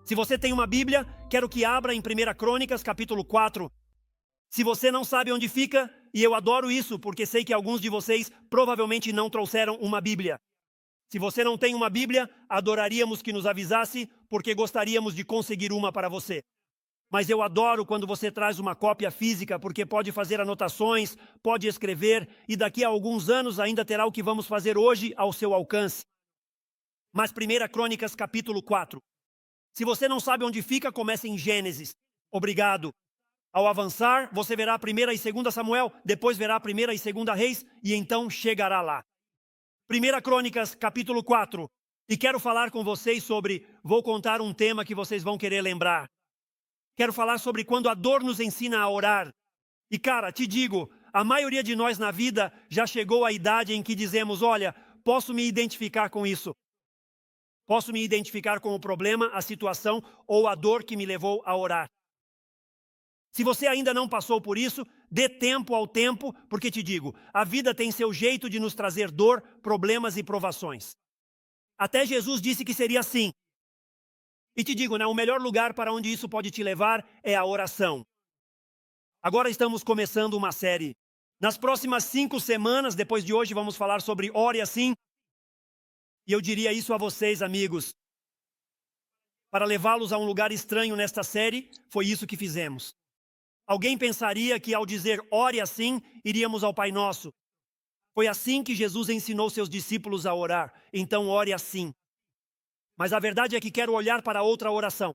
Se você tem uma Bíblia, quero que abra em 1 Crônicas, capítulo 4. Se você não sabe onde fica, e eu adoro isso, porque sei que alguns de vocês provavelmente não trouxeram uma Bíblia. Se você não tem uma Bíblia, adoraríamos que nos avisasse, porque gostaríamos de conseguir uma para você. Mas eu adoro quando você traz uma cópia física, porque pode fazer anotações, pode escrever, e daqui a alguns anos ainda terá o que vamos fazer hoje ao seu alcance. Mas 1 Crônicas, capítulo 4. Se você não sabe onde fica, comece em Gênesis. Obrigado. Ao avançar, você verá 1 e 2 Samuel, depois verá 1 e 2 Reis, e então chegará lá. 1 Crônicas, capítulo 4. E quero falar com vocês vou contar um tema que vocês vão querer lembrar. Quero falar sobre quando a dor nos ensina a orar. E cara, te digo, a maioria de nós na vida já chegou à idade em que dizemos, olha, posso me identificar com isso. Posso me identificar com o problema, a situação ou a dor que me levou a orar. Se você ainda não passou por isso, dê tempo ao tempo, porque te digo, a vida tem seu jeito de nos trazer dor, problemas e provações. Até Jesus disse que seria assim. E te digo, o melhor lugar para onde isso pode te levar é a oração. Agora estamos começando uma série. Nas próximas 5 semanas, depois de hoje, vamos falar sobre ore assim. E eu diria isso a vocês, amigos. Para levá-los a um lugar estranho nesta série, foi isso que fizemos. Alguém pensaria que ao dizer ore assim, iríamos ao Pai Nosso. Foi assim que Jesus ensinou seus discípulos a orar. Então ore assim. Mas a verdade é que quero olhar para outra oração.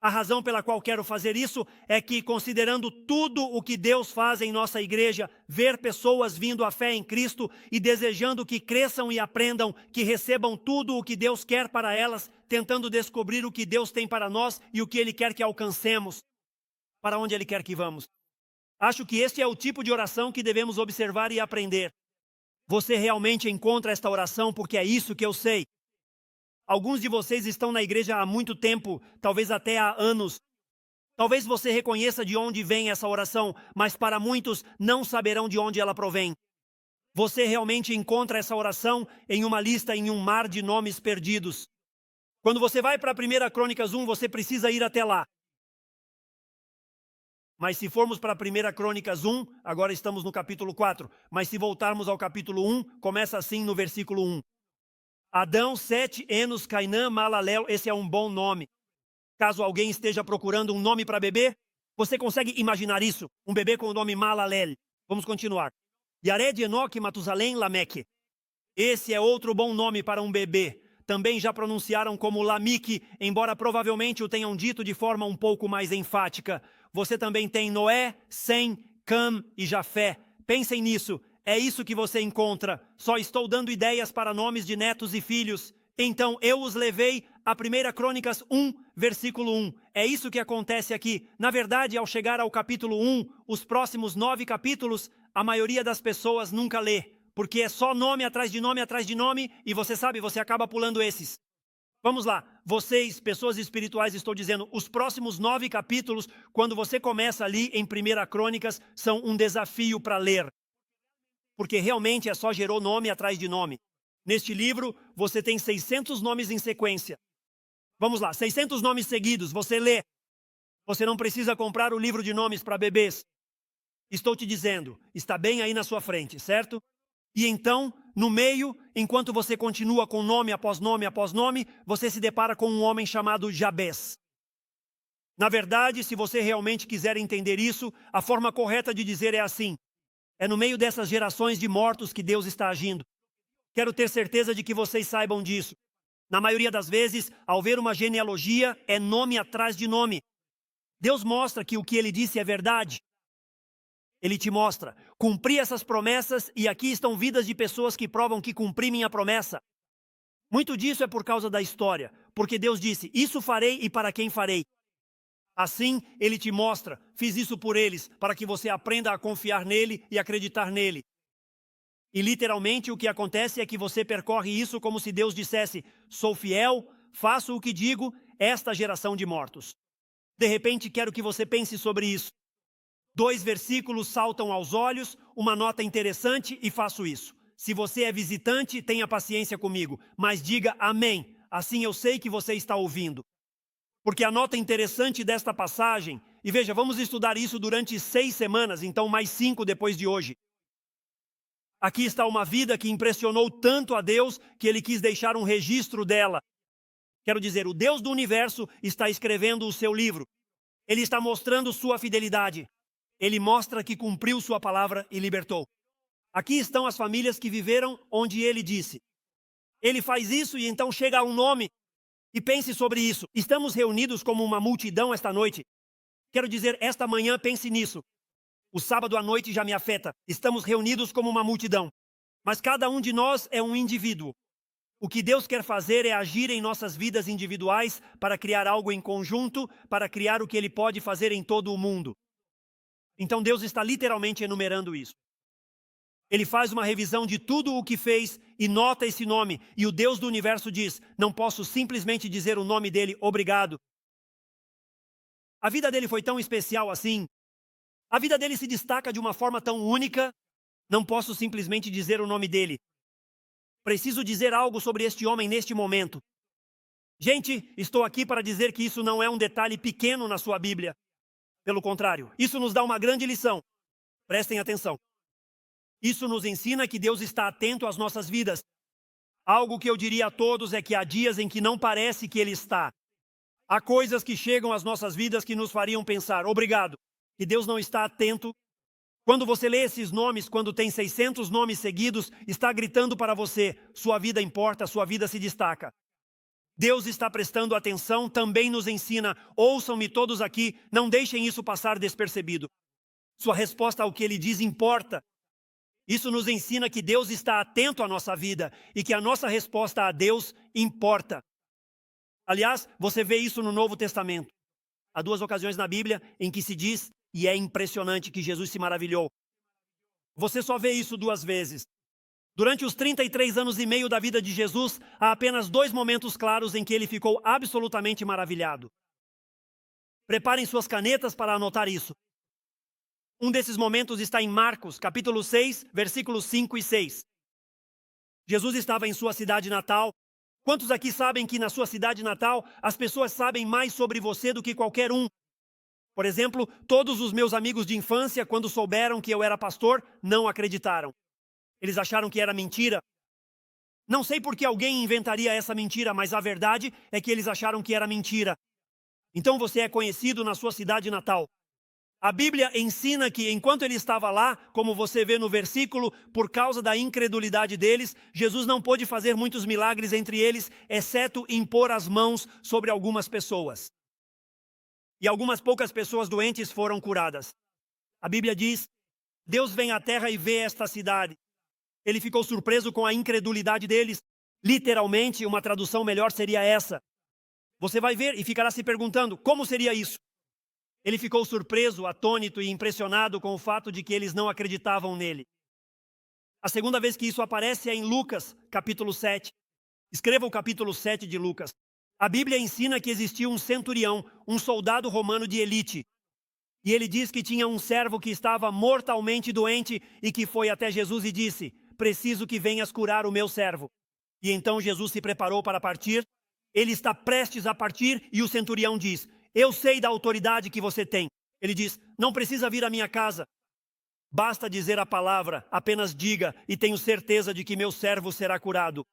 A razão pela qual quero fazer isso é que, considerando tudo o que Deus faz em nossa igreja, ver pessoas vindo à fé em Cristo e desejando que cresçam e aprendam, que recebam tudo o que Deus quer para elas, tentando descobrir o que Deus tem para nós e o que Ele quer que alcancemos, para onde Ele quer que vamos. Acho que este é o tipo de oração que devemos observar e aprender. Você realmente encontra esta oração porque é isso que eu sei. Alguns de vocês estão na igreja há muito tempo, talvez até há anos. Talvez você reconheça de onde vem essa oração, mas para muitos não saberão de onde ela provém. Você realmente encontra essa oração em uma lista, em um mar de nomes perdidos. Quando você vai para 1 Crônicas 1, você precisa ir até lá. Mas se formos para 1 Crônicas 1, agora estamos no capítulo 4. Mas se voltarmos ao capítulo 1, começa assim no versículo 1. Adão, Sete, Enos, Cainã, Malalel, esse é um bom nome. Caso alguém esteja procurando um nome para bebê, você consegue imaginar isso? Um bebê com o nome Malalel. Vamos continuar. Yared, Enoque, Matusalém, Lameque. Esse é outro bom nome para um bebê. Também já pronunciaram como Lamique, embora provavelmente o tenham dito de forma um pouco mais enfática. Você também tem Noé, Sem, Cam e Jafé. Pensem nisso. É isso que você encontra. Só estou dando ideias para nomes de netos e filhos. Então eu os levei a 1 Crônicas 1, versículo 1. É isso que acontece aqui. Na verdade, ao chegar ao capítulo 1, os próximos 9 capítulos, a maioria das pessoas nunca lê. Porque é só nome atrás de nome atrás de nome, e você sabe, você acaba pulando esses. Vamos lá, vocês, pessoas espirituais, estou dizendo, os próximos 9 capítulos, quando você começa ali em 1 Crônicas, são um desafio para ler. Porque realmente é só gerou nome atrás de nome. Neste livro, você tem 600 nomes em sequência. Vamos lá, 600 nomes seguidos, você lê. Você não precisa comprar o livro de nomes para bebês. Estou te dizendo, está bem aí na sua frente, certo? E então, no meio, enquanto você continua com nome após nome após nome, você se depara com um homem chamado Jabés. Na verdade, se você realmente quiser entender isso, a forma correta de dizer é assim. É no meio dessas gerações de mortos que Deus está agindo. Quero ter certeza de que vocês saibam disso. Na maioria das vezes, ao ver uma genealogia, é nome atrás de nome. Deus mostra que o que Ele disse é verdade. Ele te mostra. Cumpri essas promessas e aqui estão vidas de pessoas que provam que cumpri minha promessa. Muito disso é por causa da história. Porque Deus disse, isso farei e para quem farei. Assim, Ele te mostra, fiz isso por eles, para que você aprenda a confiar nele e acreditar nele. E literalmente o que acontece é que você percorre isso como se Deus dissesse, sou fiel, faço o que digo, esta geração de mortos. De repente, quero que você pense sobre isso. 2 versículos saltam aos olhos, uma nota interessante e faço isso. Se você é visitante, tenha paciência comigo, mas diga amém, assim eu sei que você está ouvindo. Porque a nota interessante desta passagem, e veja, vamos estudar isso durante 6 semanas, então mais 5 depois de hoje. Aqui está uma vida que impressionou tanto a Deus que ele quis deixar um registro dela. Quero dizer, o Deus do universo está escrevendo o seu livro. Ele está mostrando sua fidelidade. Ele mostra que cumpriu sua palavra e libertou. Aqui estão as famílias que viveram onde ele disse. Ele faz isso e então chega a um nome. E pense sobre isso. Estamos reunidos como uma multidão esta noite. Quero dizer, esta manhã pense nisso. O sábado à noite já me afeta. Estamos reunidos como uma multidão. Mas cada um de nós é um indivíduo. O que Deus quer fazer é agir em nossas vidas individuais para criar algo em conjunto, para criar o que Ele pode fazer em todo o mundo. Então Deus está literalmente enumerando isso. Ele faz uma revisão de tudo o que fez e nota esse nome. E o Deus do universo diz, não posso simplesmente dizer o nome dele, obrigado. A vida dele foi tão especial assim. A vida dele se destaca de uma forma tão única, não posso simplesmente dizer o nome dele. Preciso dizer algo sobre este homem neste momento. Gente, estou aqui para dizer que isso não é um detalhe pequeno na sua Bíblia. Pelo contrário, isso nos dá uma grande lição. Prestem atenção. Isso nos ensina que Deus está atento às nossas vidas. Algo que eu diria a todos é que há dias em que não parece que Ele está. Há coisas que chegam às nossas vidas que nos fariam pensar, obrigado, que Deus não está atento. Quando você lê esses nomes, quando tem 600 nomes seguidos, está gritando para você, sua vida importa, sua vida se destaca. Deus está prestando atenção, também nos ensina, ouçam-me todos aqui, não deixem isso passar despercebido. Sua resposta ao que Ele diz importa. Isso nos ensina que Deus está atento à nossa vida e que a nossa resposta a Deus importa. Aliás, você vê isso no Novo Testamento. Há 2 ocasiões na Bíblia em que se diz, e é impressionante, que Jesus se maravilhou. Você só vê isso 2 vezes. Durante os 33 anos e meio da vida de Jesus, há apenas 2 momentos claros em que ele ficou absolutamente maravilhado. Preparem suas canetas para anotar isso. Um desses momentos está em Marcos, capítulo 6, versículos 5 e 6. Jesus estava em sua cidade natal. Quantos aqui sabem que na sua cidade natal as pessoas sabem mais sobre você do que qualquer um? Por exemplo, todos os meus amigos de infância, quando souberam que eu era pastor, não acreditaram. Eles acharam que era mentira. Não sei por que alguém inventaria essa mentira, mas a verdade é que eles acharam que era mentira. Então você é conhecido na sua cidade natal. A Bíblia ensina que enquanto ele estava lá, como você vê no versículo, por causa da incredulidade deles, Jesus não pôde fazer muitos milagres entre eles, exceto impor as mãos sobre algumas pessoas. E algumas poucas pessoas doentes foram curadas. A Bíblia diz, Deus vem à terra e vê esta cidade. Ele ficou surpreso com a incredulidade deles. Literalmente, uma tradução melhor seria essa. Você vai ver e ficará se perguntando, como seria isso? Ele ficou surpreso, atônito e impressionado com o fato de que eles não acreditavam nele. A segunda vez que isso aparece é em Lucas, capítulo 7. Escreva o capítulo 7 de Lucas. A Bíblia ensina que existia um centurião, um soldado romano de elite. E ele diz que tinha um servo que estava mortalmente doente e que foi até Jesus e disse, preciso que venhas curar o meu servo. E então Jesus se preparou para partir. Ele está prestes a partir e o centurião diz, eu sei da autoridade que você tem. Ele diz, não precisa vir à minha casa. Basta dizer a palavra, apenas diga, e tenho certeza de que meu servo será curado.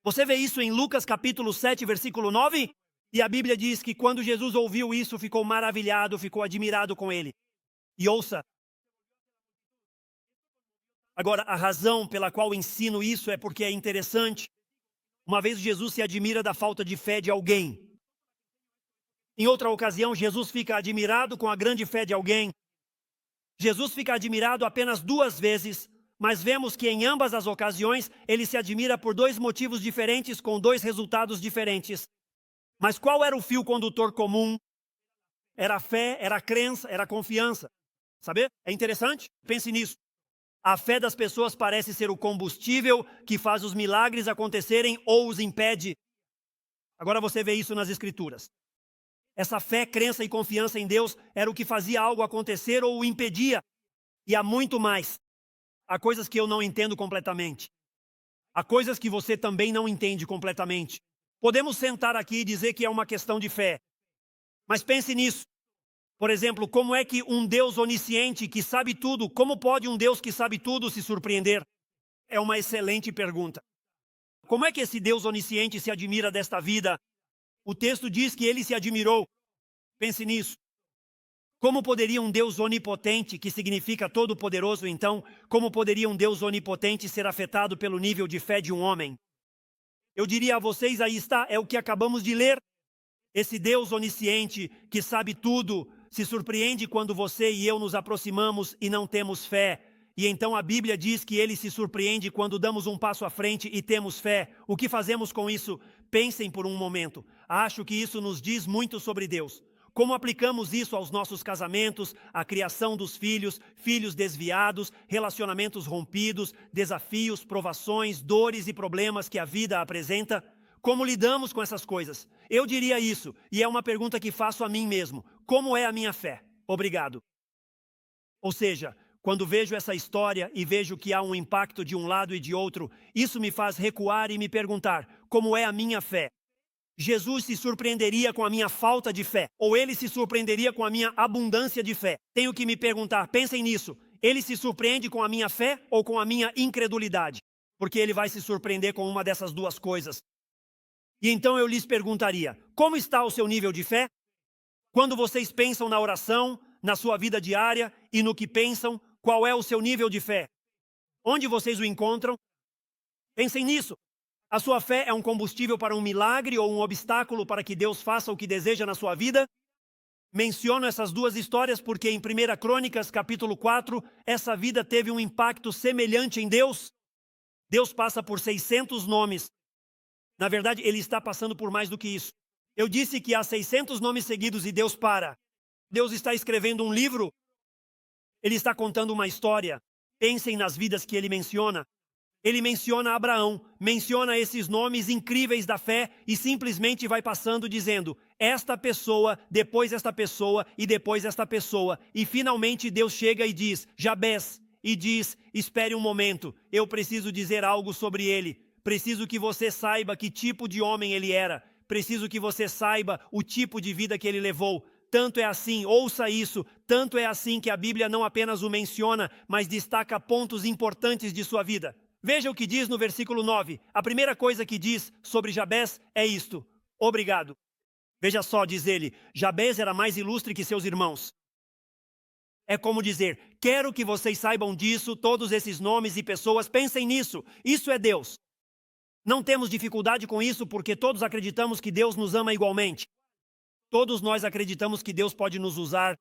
Você vê isso em Lucas capítulo 7, versículo 9? E a Bíblia diz que quando Jesus ouviu isso, ficou maravilhado, ficou admirado com ele. E ouça. Agora, a razão pela qual ensino isso é porque é interessante. Uma vez Jesus se admira da falta de fé de alguém. Em outra ocasião, Jesus fica admirado com a grande fé de alguém. Jesus fica admirado apenas 2 vezes, mas vemos que em ambas as ocasiões ele se admira por 2 motivos diferentes, com 2 resultados diferentes. Mas qual era o fio condutor comum? Era a fé, era a crença, era a confiança. Sabe? É interessante? Pense nisso. A fé das pessoas parece ser o combustível que faz os milagres acontecerem ou os impede. Agora você vê isso nas Escrituras. Essa fé, crença e confiança em Deus era o que fazia algo acontecer ou o impedia. E há muito mais. Há coisas que eu não entendo completamente. Há coisas que você também não entende completamente. Podemos sentar aqui e dizer que é uma questão de fé. Mas pense nisso. Por exemplo, como é que um Deus onisciente que sabe tudo, como pode um Deus que sabe tudo se surpreender? É uma excelente pergunta. Como é que esse Deus onisciente se admira desta vida? O texto diz que ele se admirou. Pense nisso. Como poderia um Deus onipotente, que significa todo-poderoso, então, como poderia um Deus onipotente ser afetado pelo nível de fé de um homem? Eu diria a vocês, aí está, é o que acabamos de ler. Esse Deus onisciente, que sabe tudo, se surpreende quando você e eu nos aproximamos e não temos fé. E então a Bíblia diz que ele se surpreende quando damos um passo à frente e temos fé. O que fazemos com isso? Pensem por um momento. Acho que isso nos diz muito sobre Deus. Como aplicamos isso aos nossos casamentos, à criação dos filhos, filhos desviados, relacionamentos rompidos, desafios, provações, dores e problemas que a vida apresenta? Como lidamos com essas coisas? Eu diria isso, e é uma pergunta que faço a mim mesmo. Como é a minha fé? Obrigado. Ou seja, quando vejo essa história e vejo que há um impacto de um lado e de outro, isso me faz recuar e me perguntar, como é a minha fé? Jesus se surpreenderia com a minha falta de fé, ou ele se surpreenderia com a minha abundância de fé? Tenho que me perguntar, pensem nisso, ele se surpreende com a minha fé ou com a minha incredulidade? Porque ele vai se surpreender com uma dessas duas coisas. E então eu lhes perguntaria, como está o seu nível de fé? Quando vocês pensam na oração, na sua vida diária e no que pensam, qual é o seu nível de fé? Onde vocês o encontram? Pensem nisso. A sua fé é um combustível para um milagre ou um obstáculo para que Deus faça o que deseja na sua vida? Menciono essas duas histórias porque em 1 Crônicas, capítulo 4, essa vida teve um impacto semelhante em Deus. Deus passa por 600 nomes. Na verdade, ele está passando por mais do que isso. Eu disse que há 600 nomes seguidos e Deus para. Deus está escrevendo um livro. Ele está contando uma história. Pensem nas vidas que ele menciona. Ele menciona Abraão, menciona esses nomes incríveis da fé e simplesmente vai passando dizendo, esta pessoa, depois esta pessoa e depois esta pessoa. E finalmente Deus chega e diz, Jabés, e diz, espere um momento, eu preciso dizer algo sobre ele. Preciso que você saiba que tipo de homem ele era. Preciso que você saiba o tipo de vida que ele levou. Tanto é assim, ouça isso, tanto é assim que a Bíblia não apenas o menciona, mas destaca pontos importantes de sua vida. Veja o que diz no versículo 9. A primeira coisa que diz sobre Jabés é isto. Obrigado. Veja só, diz ele, Jabés era mais ilustre que seus irmãos. É como dizer, quero que vocês saibam disso, todos esses nomes e pessoas, pensem nisso. Isso é Deus. Não temos dificuldade com isso porque todos acreditamos que Deus nos ama igualmente. Todos nós acreditamos que Deus pode nos usar.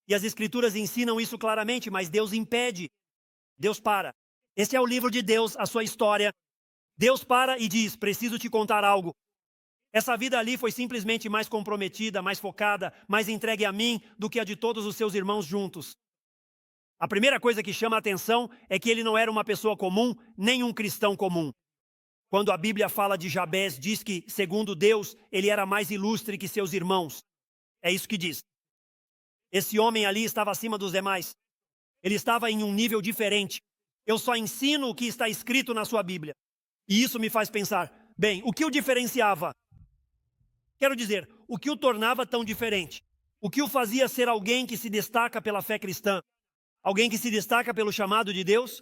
E as Escrituras ensinam isso claramente, mas Deus impede. Deus para. Este é o livro de Deus, a sua história. Deus para e diz, preciso te contar algo. Essa vida ali foi simplesmente mais comprometida, mais focada, mais entregue a mim do que a de todos os seus irmãos juntos. A primeira coisa que chama a atenção é que ele não era uma pessoa comum, nem um cristão comum. Quando a Bíblia fala de Jabés, diz que, segundo Deus, ele era mais ilustre que seus irmãos. É isso que diz. Esse homem ali estava acima dos demais. Ele estava em um nível diferente. Eu só ensino o que está escrito na sua Bíblia. E isso me faz pensar, bem, o que o diferenciava? Quero dizer, o que o tornava tão diferente? O que o fazia ser alguém que se destaca pela fé cristã? Alguém que se destaca pelo chamado de Deus?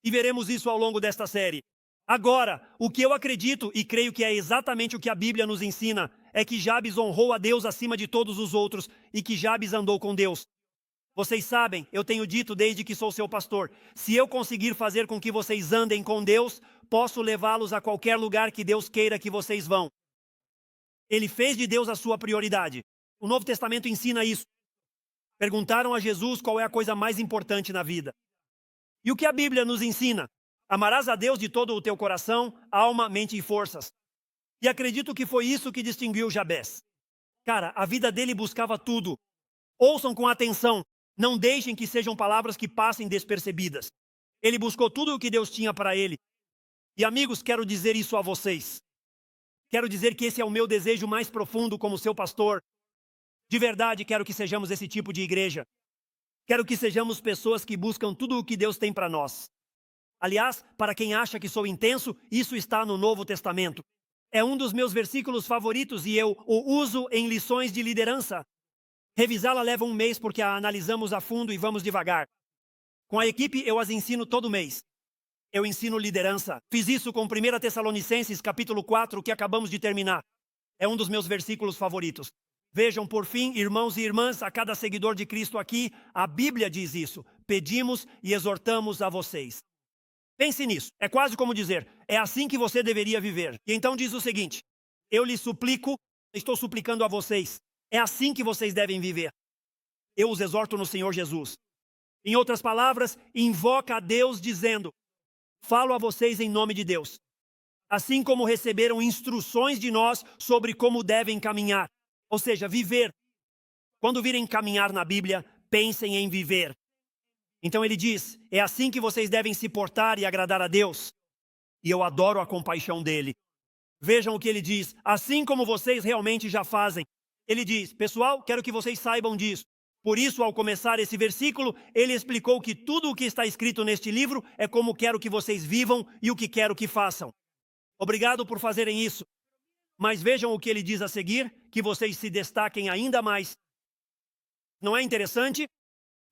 E veremos isso ao longo desta série. Agora, o que eu acredito, e creio que é exatamente o que a Bíblia nos ensina, é que Jabes honrou a Deus acima de todos os outros e que Jabes andou com Deus. Vocês sabem, eu tenho dito desde que sou seu pastor, se eu conseguir fazer com que vocês andem com Deus, posso levá-los a qualquer lugar que Deus queira que vocês vão. Ele fez de Deus a sua prioridade. O Novo Testamento ensina isso. Perguntaram a Jesus qual é a coisa mais importante na vida. E o que a Bíblia nos ensina? Amarás a Deus de todo o teu coração, alma, mente e forças. E acredito que foi isso que distinguiu Jabés. Cara, a vida dele buscava tudo. Ouçam com atenção. Não deixem que sejam palavras que passem despercebidas. Ele buscou tudo o que Deus tinha para ele. E amigos, quero dizer isso a vocês. Quero dizer que esse é o meu desejo mais profundo como seu pastor. De verdade, quero que sejamos esse tipo de igreja. Quero que sejamos pessoas que buscam tudo o que Deus tem para nós. Aliás, para quem acha que sou intenso, isso está no Novo Testamento. É um dos meus versículos favoritos e eu o uso em lições de liderança. Revisá-la leva um mês porque a analisamos a fundo e vamos devagar. Com a equipe eu as ensino todo mês. Eu ensino liderança. Fiz isso com 1 Tessalonicenses capítulo 4 que acabamos de terminar. É um dos meus versículos favoritos. Vejam, por fim, irmãos e irmãs, a cada seguidor de Cristo aqui, a Bíblia diz isso. Pedimos e exortamos a vocês. Pense nisso. É quase como dizer, é assim que você deveria viver. E então diz o seguinte, eu lhes suplico, estou suplicando a vocês. É assim que vocês devem viver. Eu os exorto no Senhor Jesus. Em outras palavras, invoca a Deus dizendo, falo a vocês em nome de Deus. Assim como receberam instruções de nós sobre como devem caminhar. Ou seja, viver. Quando virem caminhar na Bíblia, pensem em viver. Então ele diz, é assim que vocês devem se portar e agradar a Deus. E eu adoro a compaixão dele. Vejam o que ele diz, assim como vocês realmente já fazem. Ele diz, pessoal, quero que vocês saibam disso. Por isso, ao começar esse versículo, ele explicou que tudo o que está escrito neste livro é como quero que vocês vivam e o que quero que façam. Obrigado por fazerem isso. Mas vejam o que ele diz a seguir, que vocês se destaquem ainda mais. Não é interessante?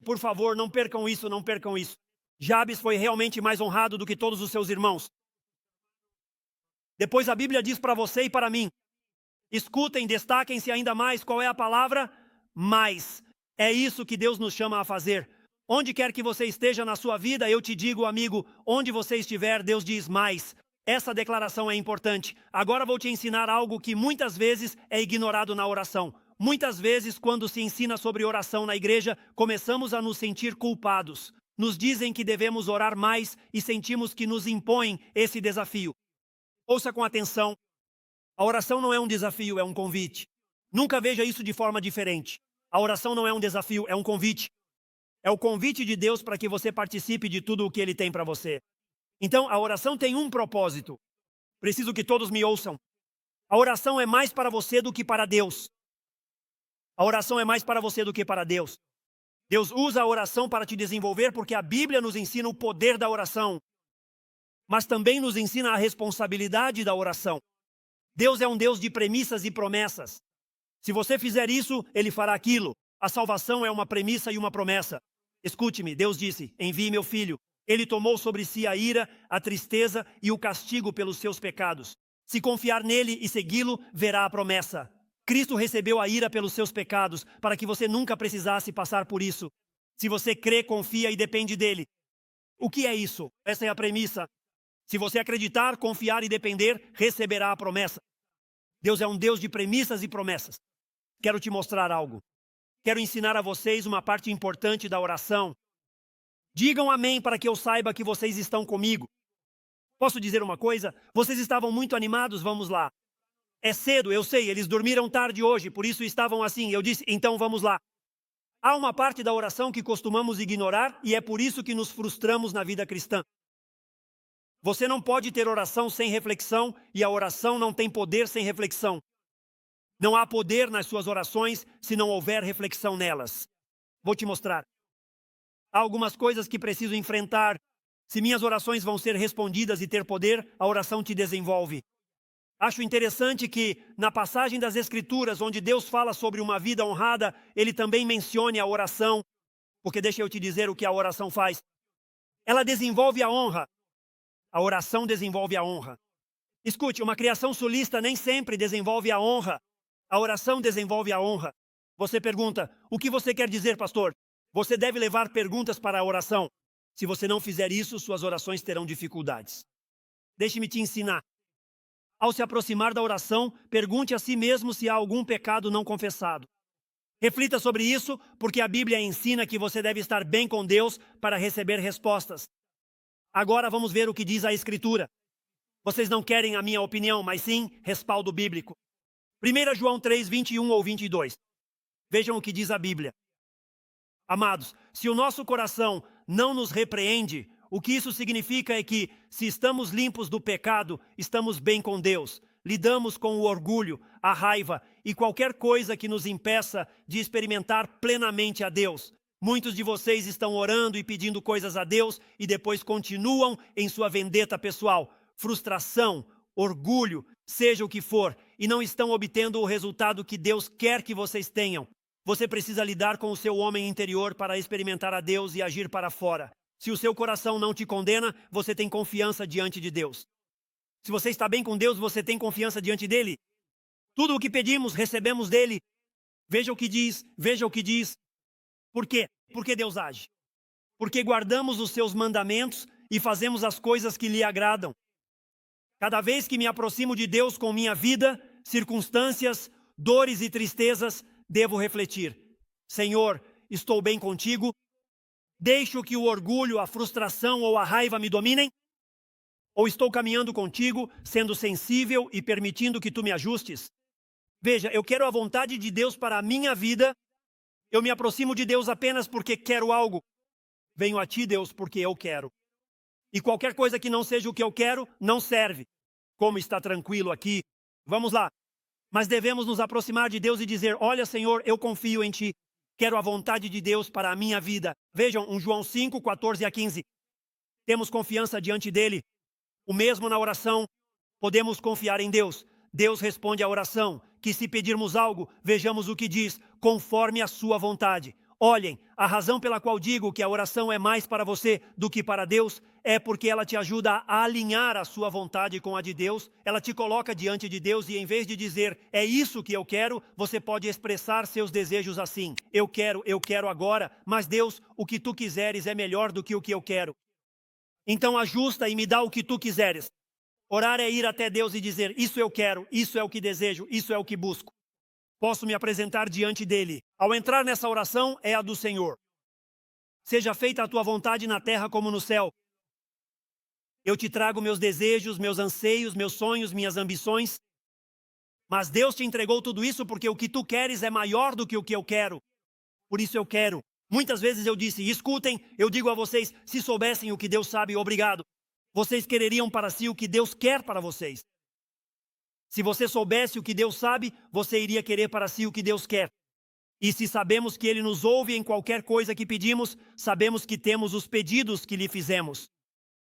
Por favor, não percam isso, não percam isso. Jabes foi realmente mais honrado do que todos os seus irmãos. Depois a Bíblia diz para você e para mim, escutem, destaquem-se ainda mais. Qual é a palavra? Mais. É isso que Deus nos chama a fazer. Onde quer que você esteja na sua vida, eu te digo, amigo, onde você estiver, Deus diz mais. Essa declaração é importante. Agora vou te ensinar algo que muitas vezes é ignorado na oração. Muitas vezes, quando se ensina sobre oração na igreja, começamos a nos sentir culpados. Nos dizem que devemos orar mais e sentimos que nos impõem esse desafio. Ouça com atenção. A oração não é um desafio, é um convite. Nunca veja isso de forma diferente. A oração não é um desafio, é um convite. É o convite de Deus para que você participe de tudo o que Ele tem para você. Então, a oração tem um propósito. Preciso que todos me ouçam. A oração é mais para você do que para Deus. A oração é mais para você do que para Deus. Deus usa a oração para te desenvolver porque a Bíblia nos ensina o poder da oração. Mas também nos ensina a responsabilidade da oração. Deus é um Deus de premissas e promessas. Se você fizer isso, Ele fará aquilo. A salvação é uma premissa e uma promessa. Escute-me, Deus disse, envie meu filho. Ele tomou sobre si a ira, a tristeza e o castigo pelos seus pecados. Se confiar nele e segui-lo, verá a promessa. Cristo recebeu a ira pelos seus pecados, para que você nunca precisasse passar por isso. Se você crê, confia e depende dele. O que é isso? Essa é a premissa. Se você acreditar, confiar e depender, receberá a promessa. Deus é um Deus de premissas e promessas. Quero te mostrar algo. Quero ensinar a vocês uma parte importante da oração. Digam amém para que eu saiba que vocês estão comigo. Posso dizer uma coisa? Vocês estavam muito animados, vamos lá. É cedo, eu sei, eles dormiram tarde hoje, por isso estavam assim. Eu disse, então vamos lá. Há uma parte da oração que costumamos ignorar e é por isso que nos frustramos na vida cristã. Você não pode ter oração sem reflexão e a oração não tem poder sem reflexão. Não há poder nas suas orações se não houver reflexão nelas. Vou te mostrar. Há algumas coisas que preciso enfrentar. Se minhas orações vão ser respondidas e ter poder, a oração te desenvolve. Acho interessante que, na passagem das Escrituras, onde Deus fala sobre uma vida honrada, Ele também mencione a oração, porque deixa eu te dizer o que a oração faz. Ela desenvolve a honra. A oração desenvolve a honra. Escute, uma criação sulista nem sempre desenvolve a honra. A oração desenvolve a honra. Você pergunta, o que você quer dizer, pastor? Você deve levar perguntas para a oração. Se você não fizer isso, suas orações terão dificuldades. Deixe-me te ensinar. Ao se aproximar da oração, pergunte a si mesmo se há algum pecado não confessado. Reflita sobre isso, porque a Bíblia ensina que você deve estar bem com Deus para receber respostas. Agora vamos ver o que diz a Escritura. Vocês não querem a minha opinião, mas sim respaldo bíblico. 1 João 3, 21 ou 22. Vejam o que diz a Bíblia. Amados, se o nosso coração não nos repreende, o que isso significa é que, se estamos limpos do pecado, estamos bem com Deus. Lidamos com o orgulho, a raiva e qualquer coisa que nos impeça de experimentar plenamente a Deus. Muitos de vocês estão orando e pedindo coisas a Deus e depois continuam em sua vendetta pessoal, frustração, orgulho, seja o que for, e não estão obtendo o resultado que Deus quer que vocês tenham, você precisa lidar com o seu homem interior para experimentar a Deus e agir para fora. Se o seu coração não te condena, você tem confiança diante de Deus. Se você está bem com Deus, você tem confiança diante dele. Tudo o que pedimos, recebemos dele. Veja o que diz, veja o que diz. Por quê? Porque Deus age. Porque guardamos os seus mandamentos e fazemos as coisas que lhe agradam. Cada vez que me aproximo de Deus com minha vida, circunstâncias, dores e tristezas, devo refletir: Senhor, estou bem contigo? Deixo que o orgulho, a frustração ou a raiva me dominem? Ou estou caminhando contigo, sendo sensível e permitindo que tu me ajustes? Veja, eu quero a vontade de Deus para a minha vida. Eu me aproximo de Deus apenas porque quero algo. Venho a ti, Deus, porque eu quero. E qualquer coisa que não seja o que eu quero, não serve. Como está tranquilo aqui. Vamos lá. Mas devemos nos aproximar de Deus e dizer: olha, Senhor, eu confio em ti. Quero a vontade de Deus para a minha vida. Vejam, João 5, 14 a 15. Temos confiança diante dele. O mesmo na oração. Podemos confiar em Deus. Deus responde à oração, que se pedirmos algo, vejamos o que diz, conforme a sua vontade. Olhem, a razão pela qual digo que a oração é mais para você do que para Deus é porque ela te ajuda a alinhar a sua vontade com a de Deus. Ela te coloca diante de Deus e em vez de dizer, é isso que eu quero, você pode expressar seus desejos assim. Eu quero agora, mas Deus, o que tu quiseres é melhor do que o que eu quero. Então ajusta e me dá o que tu quiseres. Orar é ir até Deus e dizer, isso eu quero, isso é o que desejo, isso é o que busco. Posso me apresentar diante dele. Ao entrar nessa oração, é a do Senhor. Seja feita a tua vontade na terra como no céu. Eu te trago meus desejos, meus anseios, meus sonhos, minhas ambições. Mas Deus te entregou tudo isso porque o que tu queres é maior do que o que eu quero. Por isso eu quero. Muitas vezes eu disse, escutem, eu digo a vocês, se soubessem o que Deus sabe, obrigado. Vocês quereriam para si o que Deus quer para vocês. Se você soubesse o que Deus sabe, você iria querer para si o que Deus quer. E se sabemos que Ele nos ouve em qualquer coisa que pedimos, sabemos que temos os pedidos que lhe fizemos.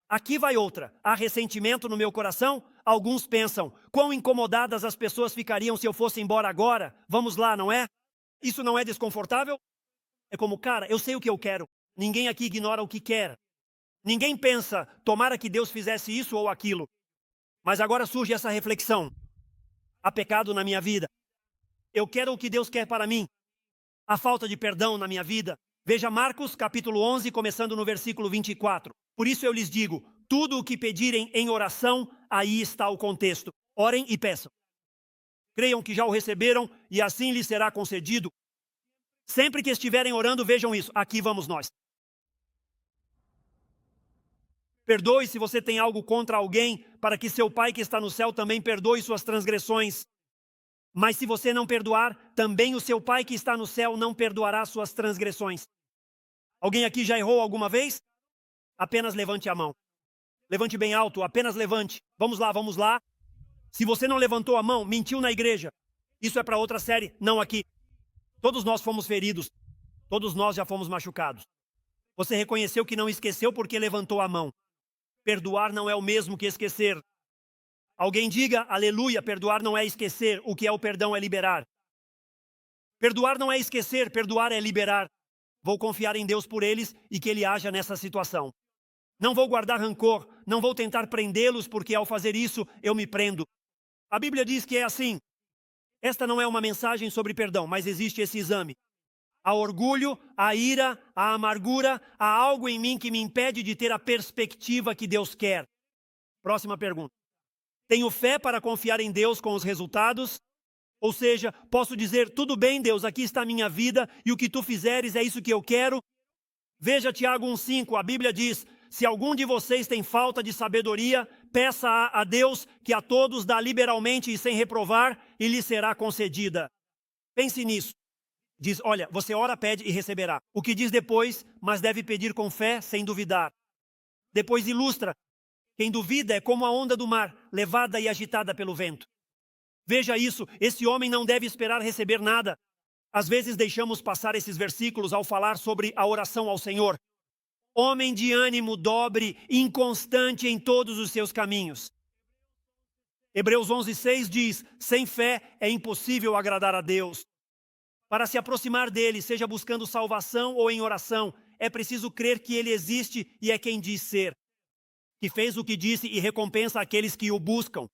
Aqui vai outra. Há ressentimento no meu coração? Alguns pensam, quão incomodadas as pessoas ficariam se eu fosse embora agora? Vamos lá, não é? Isso não é desconfortável? É como, cara, eu sei o que eu quero. Ninguém aqui ignora o que quer. Ninguém pensa, tomara que Deus fizesse isso ou aquilo. Mas agora surge essa reflexão. Há pecado na minha vida. Eu quero o que Deus quer para mim. Há falta de perdão na minha vida. Veja Marcos capítulo 11, começando no versículo 24. Por isso eu lhes digo, tudo o que pedirem em oração, aí está o contexto. Orem e peçam. Creiam que já o receberam e assim lhes será concedido. Sempre que estiverem orando, vejam isso. Aqui vamos nós. Perdoe se você tem algo contra alguém, para que seu Pai que está no céu também perdoe suas transgressões. Mas se você não perdoar, também o seu Pai que está no céu não perdoará suas transgressões. Alguém aqui já errou alguma vez? Apenas levante a mão. Levante bem alto, apenas levante. Vamos lá, vamos lá. Se você não levantou a mão, mentiu na igreja. Isso é para outra série, não aqui. Todos nós fomos feridos. Todos nós já fomos machucados. Você reconheceu que não esqueceu porque levantou a mão. Perdoar não é o mesmo que esquecer. Alguém diga, aleluia, perdoar não é esquecer, o que é o perdão é liberar. Perdoar não é esquecer, perdoar é liberar. Vou confiar em Deus por eles e que Ele haja nessa situação. Não vou guardar rancor, não vou tentar prendê-los porque ao fazer isso eu me prendo. A Bíblia diz que é assim. Esta não é uma mensagem sobre perdão, mas existe esse exame. Há orgulho, há ira, há amargura, há algo em mim que me impede de ter a perspectiva que Deus quer. Próxima pergunta. Tenho fé para confiar em Deus com os resultados? Ou seja, posso dizer, tudo bem, Deus, aqui está a minha vida e o que tu fizeres é isso que eu quero? Veja Tiago 1,5, a Bíblia diz, se algum de vocês tem falta de sabedoria, peça a Deus que a todos dá liberalmente e sem reprovar e lhe será concedida. Pense nisso. Diz, olha, você ora, pede e receberá. O que diz depois, mas deve pedir com fé, sem duvidar. Depois ilustra, quem duvida é como a onda do mar, levada e agitada pelo vento. Veja isso, esse homem não deve esperar receber nada. Às vezes deixamos passar esses versículos ao falar sobre a oração ao Senhor. Homem de ânimo dobre, inconstante em todos os seus caminhos. Hebreus 11:6 diz: sem fé é impossível agradar a Deus. Para se aproximar dele, seja buscando salvação ou em oração, é preciso crer que ele existe e é quem diz ser, que fez o que disse e recompensa aqueles que o buscam.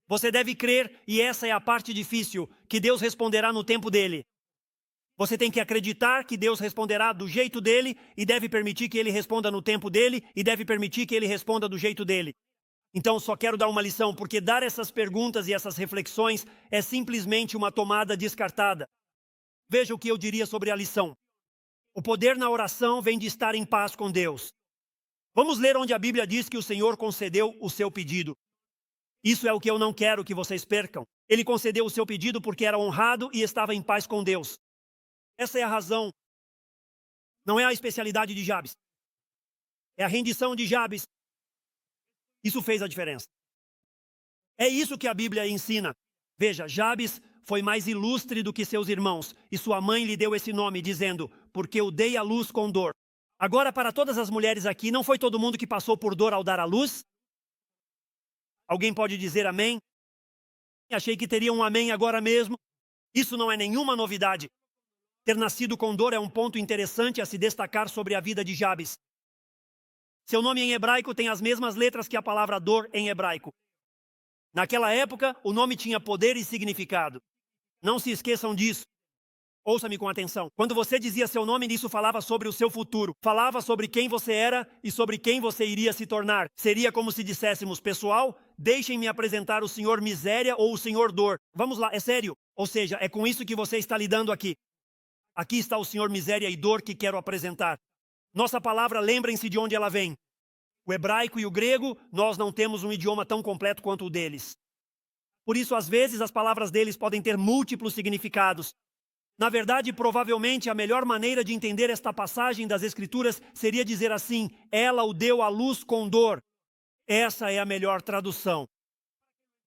Você deve crer, e essa é a parte difícil, que Deus responderá no tempo dele. Você tem que acreditar que Deus responderá do jeito dele e deve permitir que ele responda no tempo dele e deve permitir que ele responda do jeito dele. Então, só quero dar uma lição, porque dar essas perguntas e essas reflexões é simplesmente uma tomada descartada. Veja o que eu diria sobre a lição. O poder na oração vem de estar em paz com Deus. Vamos ler onde a Bíblia diz que o Senhor concedeu o seu pedido. Isso é o que eu não quero que vocês percam. Ele concedeu o seu pedido porque era honrado e estava em paz com Deus. Essa é a razão. Não é a especialidade de Jabes. É a rendição de Jabes. Isso fez a diferença. É isso que a Bíblia ensina. Veja, Jabes foi mais ilustre do que seus irmãos, e sua mãe lhe deu esse nome, dizendo: porque eu dei à luz com dor. Agora, para todas as mulheres aqui, não foi todo mundo que passou por dor ao dar à luz? Alguém pode dizer amém? Achei que teria um amém agora mesmo. Isso não é nenhuma novidade. Ter nascido com dor é um ponto interessante a se destacar sobre a vida de Jabes. Seu nome em hebraico tem as mesmas letras que a palavra dor em hebraico. Naquela época, o nome tinha poder e significado. Não se esqueçam disso. Ouça-me com atenção. Quando você dizia seu nome, isso falava sobre o seu futuro. Falava sobre quem você era e sobre quem você iria se tornar. Seria como se disséssemos: pessoal, deixem-me apresentar o senhor miséria ou o senhor dor. Vamos lá, é sério. Ou seja, é com isso que você está lidando aqui. Aqui está o senhor miséria e dor que quero apresentar. Nossa palavra, lembrem-se de onde ela vem. O hebraico e o grego, nós não temos um idioma tão completo quanto o deles. Por isso, às vezes, as palavras deles podem ter múltiplos significados. Na verdade, provavelmente, a melhor maneira de entender esta passagem das Escrituras seria dizer assim: ela o deu à luz com dor. Essa é a melhor tradução.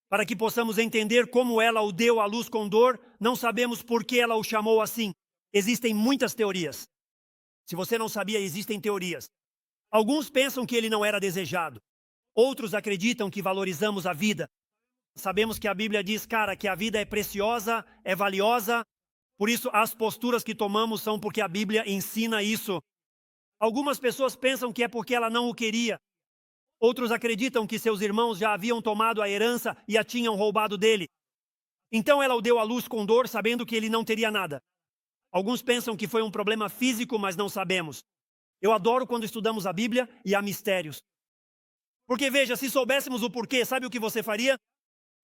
Para que possamos entender como ela o deu à luz com dor, não sabemos por que ela o chamou assim. Existem muitas teorias. Se você não sabia, existem teorias. Alguns pensam que ele não era desejado. Outros acreditam que valorizamos a vida. Sabemos que a Bíblia diz, cara, que a vida é preciosa, é valiosa. Por isso, as posturas que tomamos são porque a Bíblia ensina isso. Algumas pessoas pensam que é porque ela não o queria. Outros acreditam que seus irmãos já haviam tomado a herança e a tinham roubado dele. Então ela o deu à luz com dor, sabendo que ele não teria nada. Alguns pensam que foi um problema físico, mas não sabemos. Eu adoro quando estudamos a Bíblia e há mistérios. Porque veja, se soubéssemos o porquê, sabe o que você faria?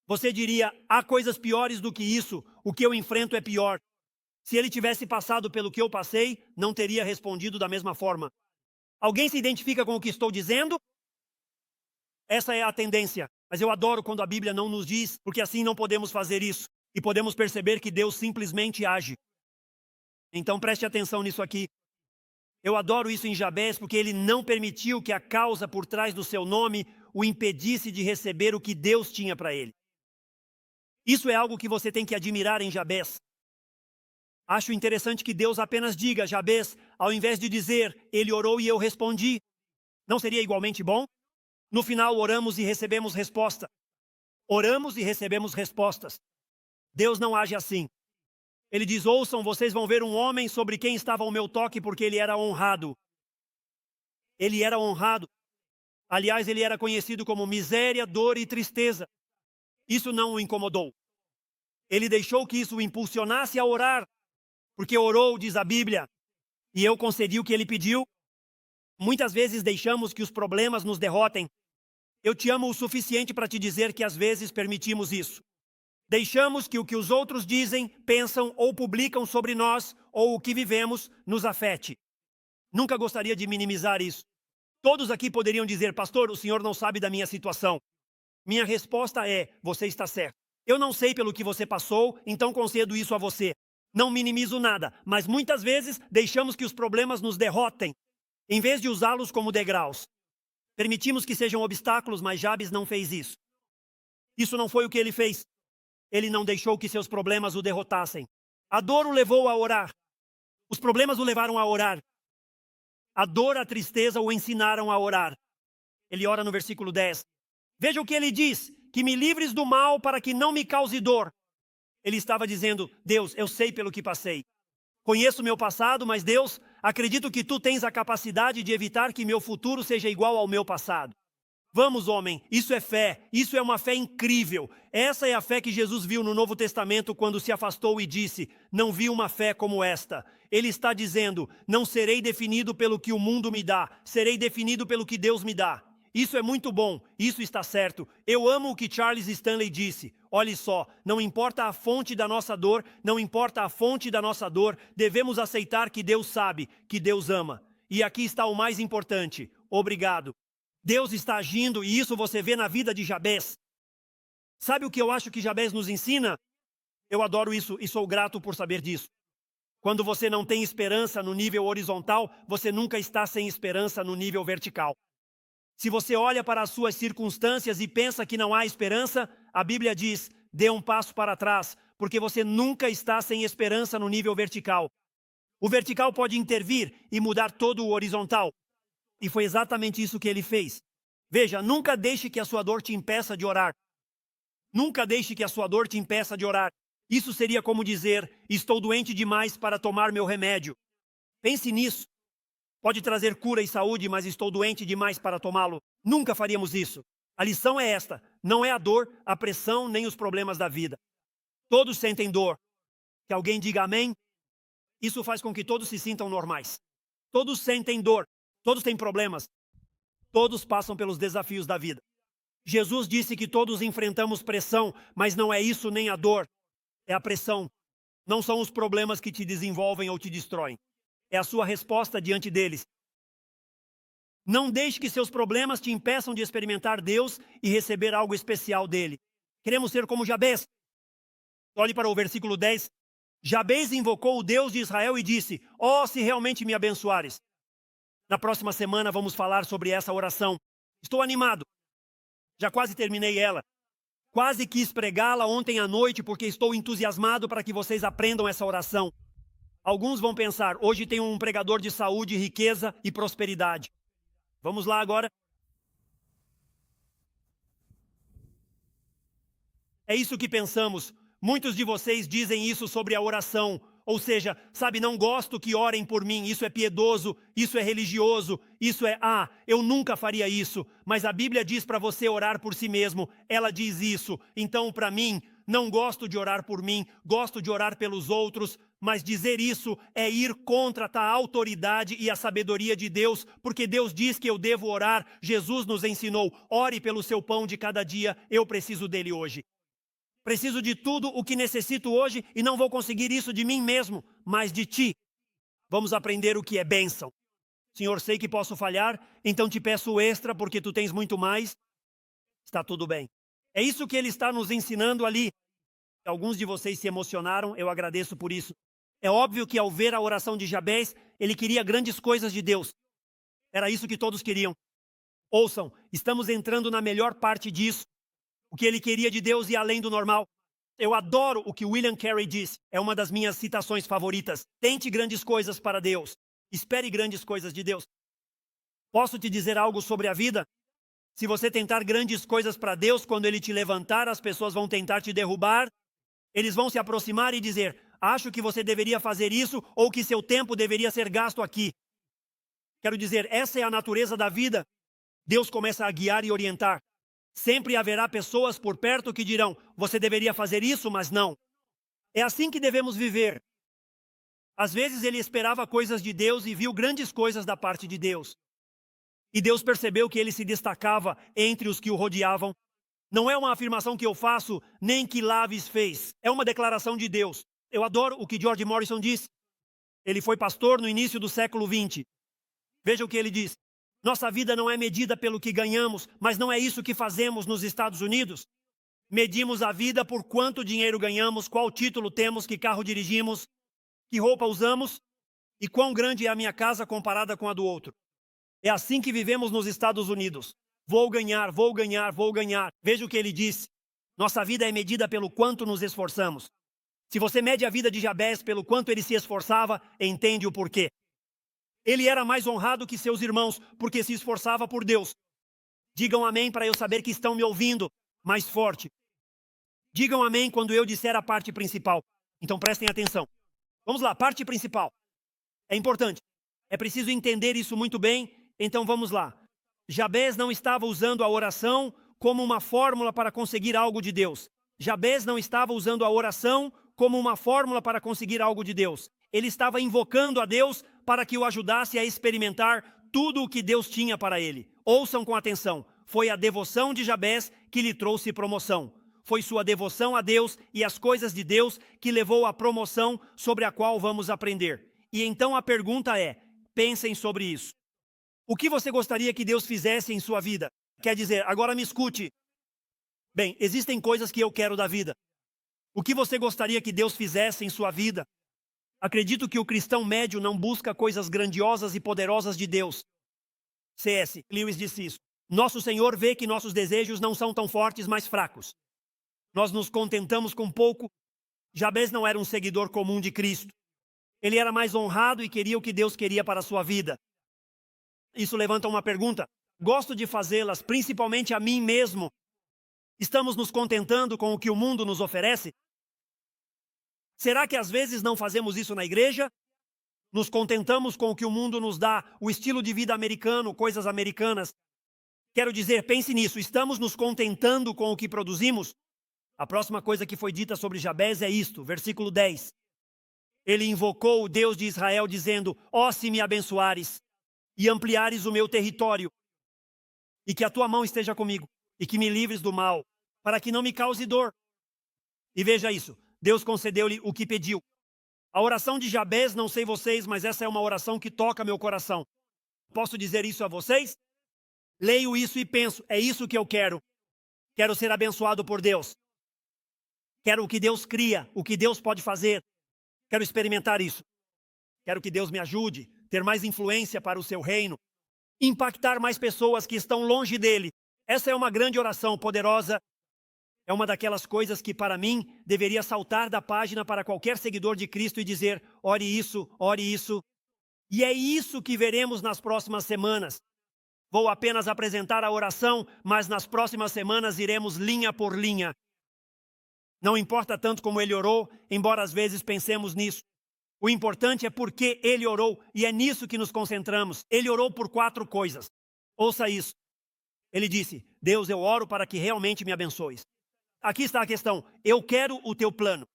Você diria: há coisas piores do que isso, o que eu enfrento é pior. Se ele tivesse passado pelo que eu passei, não teria respondido da mesma forma. Alguém se identifica com o que estou dizendo? Essa é a tendência. Mas eu adoro quando a Bíblia não nos diz, porque assim não podemos fazer isso. E podemos perceber que Deus simplesmente age. Então preste atenção nisso aqui. Eu adoro isso em Jabes, porque ele não permitiu que a causa por trás do seu nome o impedisse de receber o que Deus tinha para ele. Isso é algo que você tem que admirar em Jabes. Acho interessante que Deus apenas diga, Jabes, ao invés de dizer, ele orou e eu respondi. Não seria igualmente bom? No final, oramos e recebemos resposta. Oramos e recebemos respostas. Deus não age assim. Ele diz, ouçam, vocês vão ver um homem sobre quem estava o meu toque porque ele era honrado. Ele era honrado. Aliás, ele era conhecido como miséria, dor e tristeza. Isso não o incomodou. Ele deixou que isso o impulsionasse a orar, porque orou, diz a Bíblia, e eu concedi o que ele pediu. Muitas vezes deixamos que os problemas nos derrotem. Eu te amo o suficiente para te dizer que às vezes permitimos isso. Deixamos que o que os outros dizem, pensam ou publicam sobre nós ou o que vivemos nos afete. Nunca gostaria de minimizar isso. Todos aqui poderiam dizer, pastor, o senhor não sabe da minha situação. Minha resposta é, você está certo. Eu não sei pelo que você passou, então concedo isso a você. Não minimizo nada, mas muitas vezes deixamos que os problemas nos derrotem, em vez de usá-los como degraus. Permitimos que sejam obstáculos, mas Jabes não fez isso. Isso não foi o que ele fez. Ele não deixou que seus problemas o derrotassem. A dor o levou a orar. Os problemas o levaram a orar. A dor, a tristeza o ensinaram a orar. Ele ora no versículo 10. Veja o que ele diz. que me livres do mal para que não me cause dor. Ele estava dizendo, Deus, eu sei pelo que passei. Conheço meu passado, mas Deus, acredito que tu tens a capacidade de evitar que meu futuro seja igual ao meu passado. Vamos, homem, isso é fé, isso é uma fé incrível. Essa é a fé que Jesus viu no Novo Testamento quando se afastou e disse, não vi uma fé como esta. Ele está dizendo, não serei definido pelo que o mundo me dá, serei definido pelo que Deus me dá. Isso é muito bom, isso está certo. Eu amo o que Charles Stanley disse. Olhe só, não importa a fonte da nossa dor, não importa a fonte da nossa dor, devemos aceitar que Deus sabe, que Deus ama. E aqui está o mais importante, obrigado. Deus está agindo e isso você vê na vida de Jabez. Sabe o que eu acho que Jabez nos ensina? Eu adoro isso e sou grato por saber disso. Quando você não tem esperança no nível horizontal, você nunca está sem esperança no nível vertical. Se você olha para as suas circunstâncias e pensa que não há esperança, a Bíblia diz, dê um passo para trás, porque você nunca está sem esperança no nível vertical. O vertical pode intervir e mudar todo o horizontal. E foi exatamente isso que ele fez. Veja, nunca deixe que a sua dor te impeça de orar. Nunca deixe que a sua dor te impeça de orar. Isso seria como dizer, estou doente demais para tomar meu remédio. Pense nisso. Pode trazer cura e saúde, mas estou doente demais para tomá-lo. Nunca faríamos isso. A lição é esta, não é a dor, a pressão, nem os problemas da vida. Todos sentem dor. Que alguém diga amém, isso faz com que todos se sintam normais. Todos sentem dor. Todos têm problemas. Todos passam pelos desafios da vida. Jesus disse que todos enfrentamos pressão, mas não é isso nem a dor. É a pressão. Não são os problemas que te desenvolvem ou te destroem. É a sua resposta diante deles. Não deixe que seus problemas te impeçam de experimentar Deus e receber algo especial dele. Queremos ser como Jabez. Olhe para o versículo 10. Jabez invocou o Deus de Israel e disse, se realmente me abençoares. Na próxima semana vamos falar sobre essa oração. Estou animado. Já quase terminei ela. Quase quis pregá-la ontem à noite porque estou entusiasmado para que vocês aprendam essa oração. Alguns vão pensar, hoje tem um pregador de saúde, riqueza e prosperidade. Vamos lá agora. É isso que pensamos. Muitos de vocês dizem isso sobre a oração. Ou seja, sabe, não gosto que orem por mim, isso é piedoso, isso é religioso, isso é, eu nunca faria isso. Mas a Bíblia diz para você orar por si mesmo, ela diz isso. Então, para mim, não gosto de orar por mim, gosto de orar pelos outros, mas dizer isso é ir contra a autoridade e a sabedoria de Deus, porque Deus diz que eu devo orar, Jesus nos ensinou, ore pelo seu pão de cada dia, eu preciso dele hoje. Preciso de tudo o que necessito hoje e não vou conseguir isso de mim mesmo, mas de ti. Vamos aprender o que é bênção. Senhor, sei que posso falhar, então te peço o extra porque tu tens muito mais. Está tudo bem. É isso que ele está nos ensinando ali. Alguns de vocês se emocionaram, eu agradeço por isso. É óbvio que ao ver a oração de Jabez, ele queria grandes coisas de Deus. Era isso que todos queriam. Ouçam, estamos entrando na melhor parte disso. O que ele queria de Deus ia além do normal. Eu adoro o que William Carey disse. É uma das minhas citações favoritas. Tente grandes coisas para Deus. Espere grandes coisas de Deus. Posso te dizer algo sobre a vida? Se você tentar grandes coisas para Deus, quando Ele te levantar, as pessoas vão tentar te derrubar. Eles vão se aproximar e dizer, acho que você deveria fazer isso ou que seu tempo deveria ser gasto aqui. Quero dizer, essa é a natureza da vida. Deus começa a guiar e orientar. Sempre haverá pessoas por perto que dirão, você deveria fazer isso, mas não. É assim que devemos viver. Às vezes ele esperava coisas de Deus e viu grandes coisas da parte de Deus. E Deus percebeu que ele se destacava entre os que o rodeavam. Não é uma afirmação que eu faço, nem que Laves fez. É uma declaração de Deus. Eu adoro o que George Morrison disse. Ele foi pastor no início do século XX. Veja o que ele diz. Nossa vida não é medida pelo que ganhamos, mas não é isso que fazemos nos Estados Unidos. Medimos a vida por quanto dinheiro ganhamos, qual título temos, que carro dirigimos, que roupa usamos e quão grande é a minha casa comparada com a do outro. É assim que vivemos nos Estados Unidos. Vou ganhar, vou ganhar, vou ganhar. Veja o que ele disse. Nossa vida é medida pelo quanto nos esforçamos. Se você mede a vida de Jabez pelo quanto ele se esforçava, entende o porquê. Ele era mais honrado que seus irmãos, porque se esforçava por Deus. Digam amém para eu saber que estão me ouvindo. mais forte. Digam amém quando eu disser a parte principal. Então prestem atenção. Vamos lá, parte principal. É importante. É preciso entender isso muito bem, então vamos lá. Jabez não estava usando a oração como uma fórmula para conseguir algo de Deus. Jabez não estava usando a oração como uma fórmula para conseguir algo de Deus. Ele estava invocando a Deus para que o ajudasse a experimentar tudo o que Deus tinha para ele. Ouçam com atenção. Foi a devoção de Jabez que lhe trouxe promoção. Foi sua devoção a Deus e as coisas de Deus que levou à promoção sobre a qual vamos aprender. E então a pergunta é, pensem sobre isso. O que você gostaria que Deus fizesse em sua vida? Quer dizer, agora me escute. Bem, existem coisas que eu quero da vida. O que você gostaria que Deus fizesse em sua vida? Acredito que o cristão médio não busca coisas grandiosas e poderosas de Deus. C.S. Lewis disse isso. Nosso Senhor vê que nossos desejos não são tão fortes, mas fracos. Nós nos contentamos com pouco. Jabez não era um seguidor comum de Cristo. Ele era mais honrado e queria o que Deus queria para a sua vida. Isso levanta uma pergunta. Gosto de fazê-las, principalmente a mim mesmo. Estamos nos contentando com o que o mundo nos oferece? Será que às vezes não fazemos isso na igreja? Nos contentamos com o que o mundo nos dá, o estilo de vida americano, coisas americanas. Quero dizer, pense nisso, estamos nos contentando com o que produzimos? A próxima coisa que foi dita sobre Jabez é isto, versículo 10. Ele invocou o Deus de Israel dizendo, ó, se me abençoares e ampliares o meu território, e que a tua mão esteja comigo, e que me livres do mal, para que não me cause dor. E veja isso, Deus concedeu-lhe o que pediu. A oração de Jabez, não sei vocês, mas essa é uma oração que toca meu coração. Posso dizer isso a vocês? Leio isso e penso, é isso que eu quero. Quero ser abençoado por Deus. Quero o que Deus cria, o que Deus pode fazer. Quero experimentar isso. Quero que Deus me ajude, ter mais influência para o seu reino, impactar mais pessoas que estão longe dele. Essa é uma grande oração poderosa. É uma daquelas coisas que, para mim, deveria saltar da página para qualquer seguidor de Cristo e dizer, ore isso, ore isso. E é isso que veremos nas próximas semanas. Vou apenas apresentar a oração, mas nas próximas semanas iremos linha por linha. Não importa tanto como ele orou, embora às vezes pensemos nisso. O importante é porque ele orou, e é nisso que nos concentramos. Ele orou por 4 coisas. Ouça isso. Ele disse, Deus, eu oro para que realmente me abençoes. Aqui está a questão, eu quero o teu plano.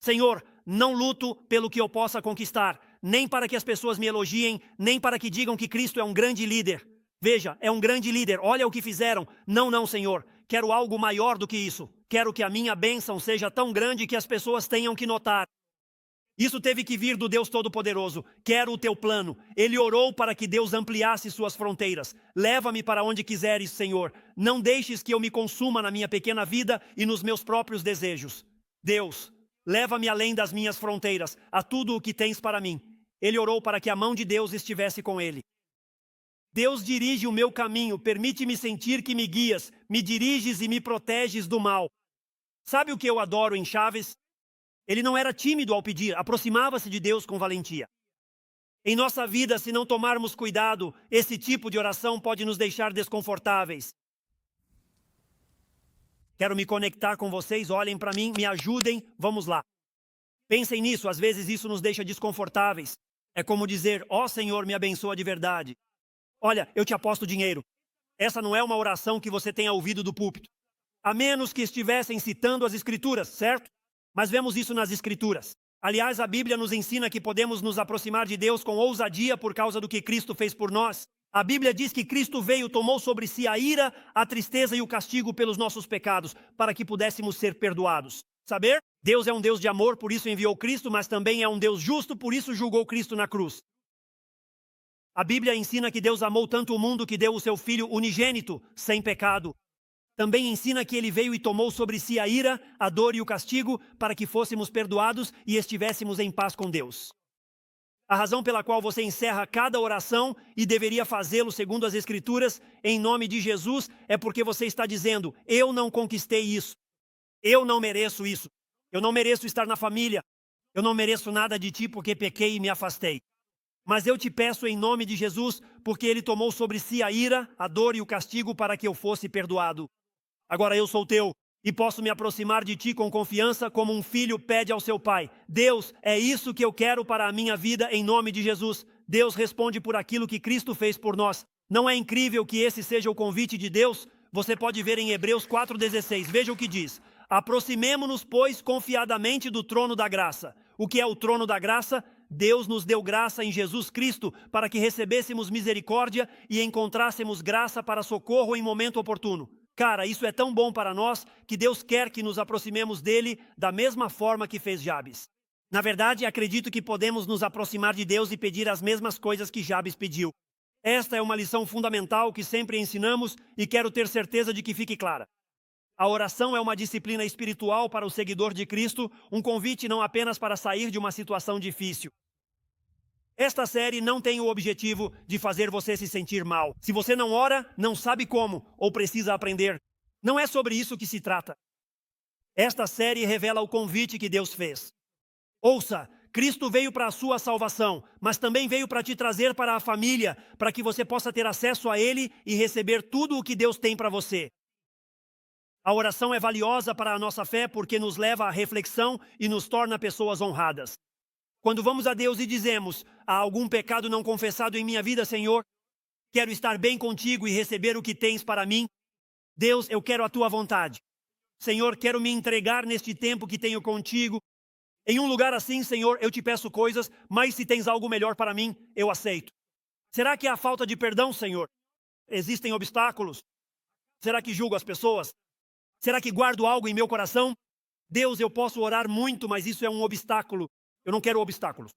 Senhor, não luto pelo que eu possa conquistar, nem para que as pessoas me elogiem, nem para que digam que Cristo é um grande líder. Veja, é um grande líder, olha o que fizeram. Não, Senhor, quero algo maior do que isso. Quero que a minha bênção seja tão grande que as pessoas tenham que notar. Isso teve que vir do Deus Todo-Poderoso. Quero o teu plano. Ele orou para que Deus ampliasse suas fronteiras. Leva-me para onde quiseres, Senhor. Não deixes que eu me consuma na minha pequena vida e nos meus próprios desejos. Deus, leva-me além das minhas fronteiras, a tudo o que tens para mim. Ele orou para que a mão de Deus estivesse com ele. Deus dirige o meu caminho, permite-me sentir que me guias, me diriges e me proteges do mal. Sabe o que eu adoro em Chaves? Ele não era tímido ao pedir, aproximava-se de Deus com valentia. Em nossa vida, se não tomarmos cuidado, esse tipo de oração pode nos deixar desconfortáveis. Quero me conectar com vocês, olhem para mim, me ajudem, vamos lá. Pensem nisso, às vezes isso nos deixa desconfortáveis. É como dizer, ó Senhor, me abençoa de verdade. Olha, eu te aposto dinheiro. Essa não é uma oração que você tenha ouvido do púlpito. A menos que estivessem citando as Escrituras, certo? Mas vemos isso nas Escrituras. Aliás, a Bíblia nos ensina que podemos nos aproximar de Deus com ousadia por causa do que Cristo fez por nós. A Bíblia diz que Cristo veio, tomou sobre si a ira, a tristeza e o castigo pelos nossos pecados, para que pudéssemos ser perdoados. Saber? Deus é um Deus de amor, por isso enviou Cristo, mas também é um Deus justo, por isso julgou Cristo na cruz. A Bíblia ensina que Deus amou tanto o mundo que deu o seu Filho unigênito, sem pecado. Também ensina que ele veio e tomou sobre si a ira, a dor e o castigo para que fôssemos perdoados e estivéssemos em paz com Deus. A razão pela qual você encerra cada oração e deveria fazê-lo segundo as Escrituras, em nome de Jesus, é porque você está dizendo, eu não conquistei isso, eu não mereço isso, eu não mereço estar na família, eu não mereço nada de ti porque pequei e me afastei. Mas eu te peço em nome de Jesus, porque ele tomou sobre si a ira, a dor e o castigo para que eu fosse perdoado. Agora eu sou teu e posso me aproximar de ti com confiança como um filho pede ao seu pai. Deus, é isso que eu quero para a minha vida em nome de Jesus. Deus responde por aquilo que Cristo fez por nós. Não é incrível que esse seja o convite de Deus? Você pode ver em Hebreus 4,16. Veja o que diz. Aproximemo-nos, pois, confiadamente do trono da graça. O que é o trono da graça? Deus nos deu graça em Jesus Cristo para que recebêssemos misericórdia e encontrássemos graça para socorro em momento oportuno. Cara, isso é tão bom para nós que Deus quer que nos aproximemos dele da mesma forma que fez Jabes. Na verdade, acredito que podemos nos aproximar de Deus e pedir as mesmas coisas que Jabes pediu. Esta é uma lição fundamental que sempre ensinamos e quero ter certeza de que fique clara. A oração é uma disciplina espiritual para o seguidor de Cristo, um convite não apenas para sair de uma situação difícil. Esta série não tem o objetivo de fazer você se sentir mal. Se você não ora, não sabe como, ou precisa aprender. Não é sobre isso que se trata. Esta série revela o convite que Deus fez. Ouça, Cristo veio para a sua salvação, mas também veio para te trazer para a família, para que você possa ter acesso a Ele e receber tudo o que Deus tem para você. A oração é valiosa para a nossa fé porque nos leva à reflexão e nos torna pessoas honradas. Quando vamos a Deus e dizemos, há algum pecado não confessado em minha vida, Senhor? Quero estar bem contigo e receber o que tens para mim. Deus, eu quero a tua vontade. Senhor, quero me entregar neste tempo que tenho contigo. Em um lugar assim, Senhor, eu te peço coisas, mas se tens algo melhor para mim, eu aceito. Será que há falta de perdão, Senhor? Existem obstáculos? Será que julgo as pessoas? Será que guardo algo em meu coração? Deus, eu posso orar muito, mas isso é um obstáculo. Eu não quero obstáculos.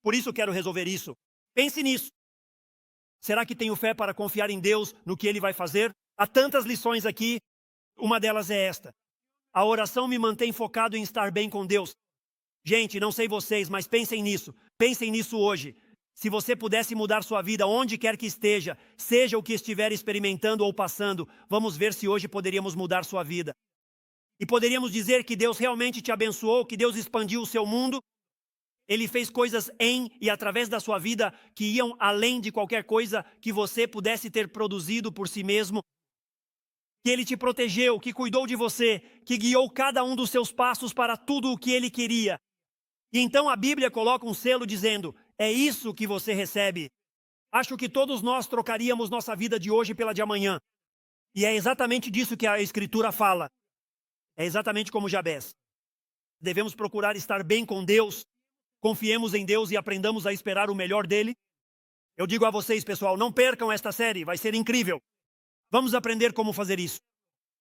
Por isso quero resolver isso. Pense nisso. Será que tenho fé para confiar em Deus, no que Ele vai fazer? Há tantas lições aqui. Uma delas é esta. A oração me mantém focado em estar bem com Deus. Gente, não sei vocês, mas pensem nisso. Pensem nisso hoje. Se você pudesse mudar sua vida onde quer que esteja, seja o que estiver experimentando ou passando, vamos ver se hoje poderíamos mudar sua vida. E poderíamos dizer que Deus realmente te abençoou, que Deus expandiu o seu mundo. Ele fez coisas em e através da sua vida que iam além de qualquer coisa que você pudesse ter produzido por si mesmo. Que Ele te protegeu, que cuidou de você, que guiou cada um dos seus passos para tudo o que Ele queria. E então a Bíblia coloca um selo dizendo, é isso que você recebe. Acho que todos nós trocaríamos nossa vida de hoje pela de amanhã. E é exatamente disso que a Escritura fala. É exatamente como Jabes. Devemos procurar estar bem com Deus, confiemos em Deus e aprendamos a esperar o melhor dele. Eu digo a vocês, pessoal, não percam esta série, vai ser incrível. Vamos aprender como fazer isso.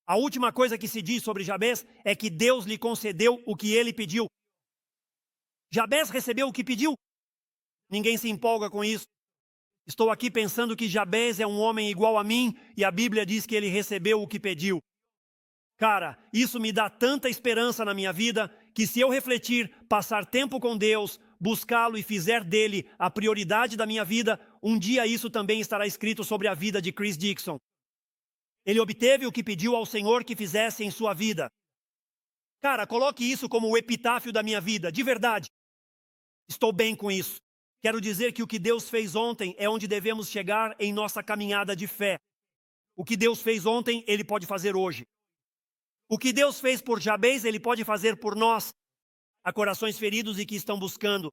A última coisa que se diz sobre Jabes é que Deus lhe concedeu o que ele pediu. Jabes recebeu o que pediu? Ninguém se empolga com isso. Estou aqui pensando que Jabes é um homem igual a mim e a Bíblia diz que ele recebeu o que pediu. Cara, isso me dá tanta esperança na minha vida que se eu refletir, passar tempo com Deus, buscá-lo e fizer dele a prioridade da minha vida, um dia isso também estará escrito sobre a vida de Chris Dixon. Ele obteve o que pediu ao Senhor que fizesse em sua vida. Cara, coloque isso como o epitáfio da minha vida, de verdade. Estou bem com isso. Quero dizer que o que Deus fez ontem é onde devemos chegar em nossa caminhada de fé. O que Deus fez ontem, Ele pode fazer hoje. O que Deus fez por Jabes, Ele pode fazer por nós. Há corações feridos e que estão buscando.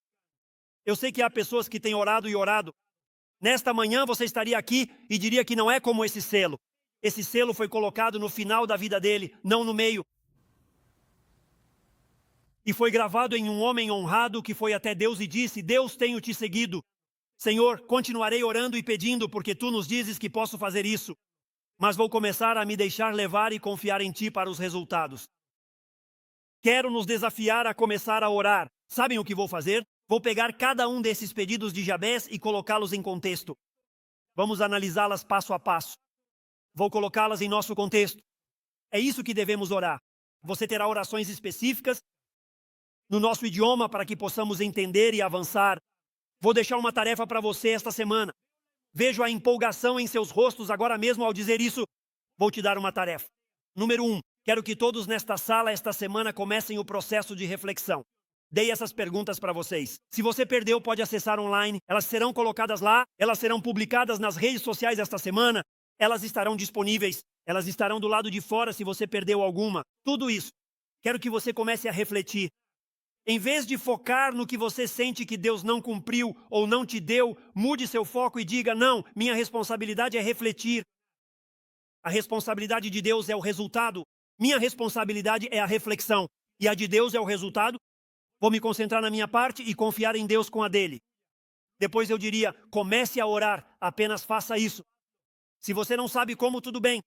Eu sei que há pessoas que têm orado e orado. Nesta manhã você estaria aqui e diria que não é como esse selo. Esse selo foi colocado no final da vida dele, não no meio. E foi gravado em um homem honrado que foi até Deus e disse, Deus, tenho te seguido. Senhor, continuarei orando e pedindo, porque tu nos dizes que posso fazer isso. Mas vou começar a me deixar levar e confiar em ti para os resultados. Quero nos desafiar a começar a orar. Sabem o que vou fazer? Vou pegar cada um desses pedidos de Jabes e colocá-los em contexto. Vamos analisá-las passo a passo. Vou colocá-las em nosso contexto. É isso que devemos orar. Você terá orações específicas no nosso idioma para que possamos entender e avançar. Vou deixar uma tarefa para você esta semana. Vejo a empolgação em seus rostos agora mesmo ao dizer isso. Vou te dar uma tarefa. Número 1. Quero que todos nesta sala esta semana comecem o processo de reflexão. Dei essas perguntas para vocês. Se você perdeu, pode acessar online. Elas serão colocadas lá. Elas serão publicadas nas redes sociais esta semana. Elas estarão disponíveis. Elas estarão do lado de fora se você perdeu alguma. Tudo isso. Quero que você comece a refletir. Em vez de focar no que você sente que Deus não cumpriu ou não te deu, mude seu foco e diga: não, minha responsabilidade é refletir. A responsabilidade de Deus é o resultado. Minha responsabilidade é a reflexão. E a de Deus é o resultado. Vou me concentrar na minha parte e confiar em Deus com a dele. Depois eu diria: comece a orar, apenas faça isso. Se você não sabe como, tudo bem.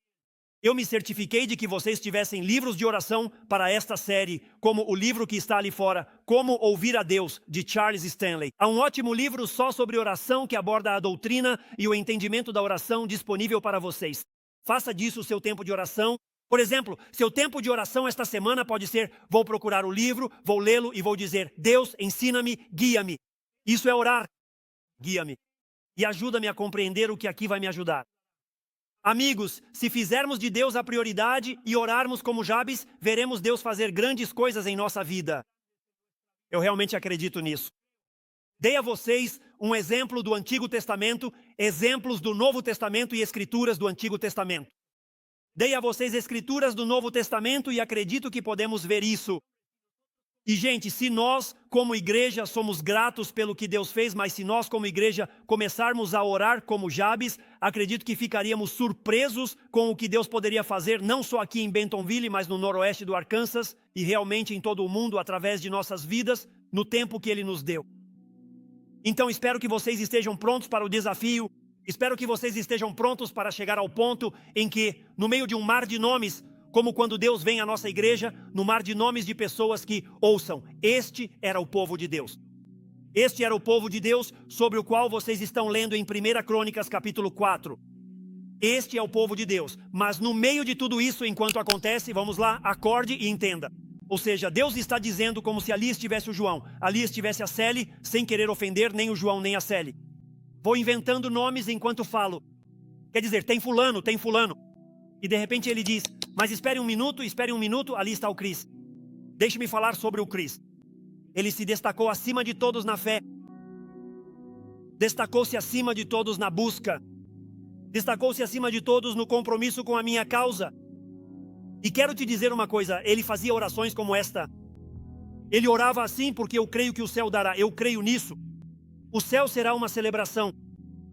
Eu me certifiquei de que vocês tivessem livros de oração para esta série, como o livro que está ali fora, Como Ouvir a Deus, de Charles Stanley. Há um ótimo livro só sobre oração que aborda a doutrina e o entendimento da oração disponível para vocês. Faça disso o seu tempo de oração. Por exemplo, seu tempo de oração esta semana pode ser: vou procurar o livro, vou lê-lo e vou dizer: Deus, ensina-me, guia-me. Isso é orar. Guia-me. E ajuda-me a compreender o que aqui vai me ajudar. Amigos, se fizermos de Deus a prioridade e orarmos como Jabes, veremos Deus fazer grandes coisas em nossa vida. Eu realmente acredito nisso. Dei a vocês um exemplo do Antigo Testamento, exemplos do Novo Testamento e escrituras do Antigo Testamento. Dei a vocês escrituras do Novo Testamento e acredito que podemos ver isso. E, gente, se nós, como igreja, somos gratos pelo que Deus fez, mas se nós, como igreja, começarmos a orar como Jabes, acredito que ficaríamos surpresos com o que Deus poderia fazer, não só aqui em Bentonville, mas no noroeste do Arkansas e realmente em todo o mundo, através de nossas vidas, no tempo que Ele nos deu. Então, espero que vocês estejam prontos para o desafio. Espero que vocês estejam prontos para chegar ao ponto em que, no meio de um mar de nomes, como quando Deus vem à nossa igreja, no mar de nomes de pessoas que ouçam: este era o povo de Deus. Este era o povo de Deus sobre o qual vocês estão lendo em 1 Crônicas capítulo 4. Este é o povo de Deus. Mas no meio de tudo isso, enquanto acontece, vamos lá, acorde e entenda. Ou seja, Deus está dizendo como se ali estivesse o João, ali estivesse a Celi, sem querer ofender nem o João nem a Celi. Vou inventando nomes enquanto falo. Quer dizer, tem fulano, tem fulano. E de repente ele diz: mas espere um minuto, ali está o Chris. Deixe-me falar sobre o Chris. Ele se destacou acima de todos na fé. Destacou-se acima de todos na busca. Destacou-se acima de todos no compromisso com a minha causa. E quero te dizer uma coisa, ele fazia orações como esta. Ele orava assim porque eu creio que o céu dará, eu creio nisso. O céu será uma celebração.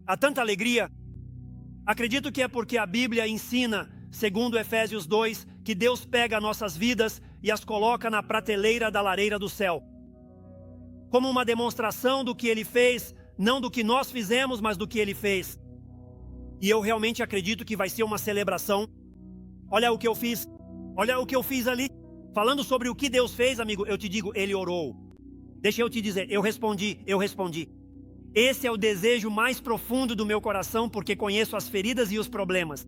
Há tanta alegria. Acredito que é porque a Bíblia ensina, segundo Efésios 2, que Deus pega nossas vidas e as coloca na prateleira da lareira do céu. Como uma demonstração do que Ele fez, não do que nós fizemos, mas do que Ele fez. E eu realmente acredito que vai ser uma celebração. Olha o que eu fiz. Olha o que eu fiz ali. Falando sobre o que Deus fez, amigo, eu te digo, Ele orou. Deixa eu te dizer, eu respondi. Esse é o desejo mais profundo do meu coração, porque conheço as feridas e os problemas.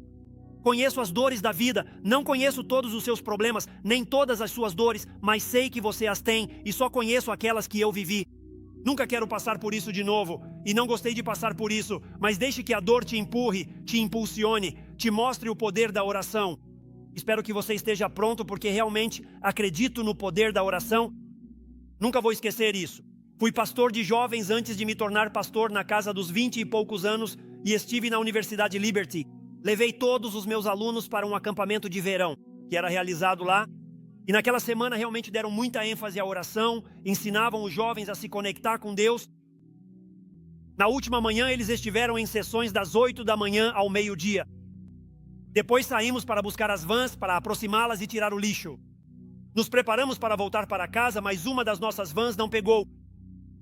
Conheço as dores da vida, não conheço todos os seus problemas, nem todas as suas dores, mas sei que você as tem e só conheço aquelas que eu vivi. Nunca quero passar por isso de novo, e não gostei de passar por isso, mas deixe que a dor te empurre, te impulsione, te mostre o poder da oração. Espero que você esteja pronto, porque realmente acredito no poder da oração. Nunca vou esquecer isso. Fui pastor de jovens antes de me tornar pastor na casa dos 20 e poucos anos e estive na Universidade Liberty. Levei todos os meus alunos para um acampamento de verão, que era realizado lá. E naquela semana realmente deram muita ênfase à oração, ensinavam os jovens a se conectar com Deus. Na última manhã eles estiveram em sessões das 8 da manhã ao meio-dia. Depois saímos para buscar as vans, para aproximá-las e tirar o lixo. Nos preparamos para voltar para casa, mas uma das nossas vans não pegou.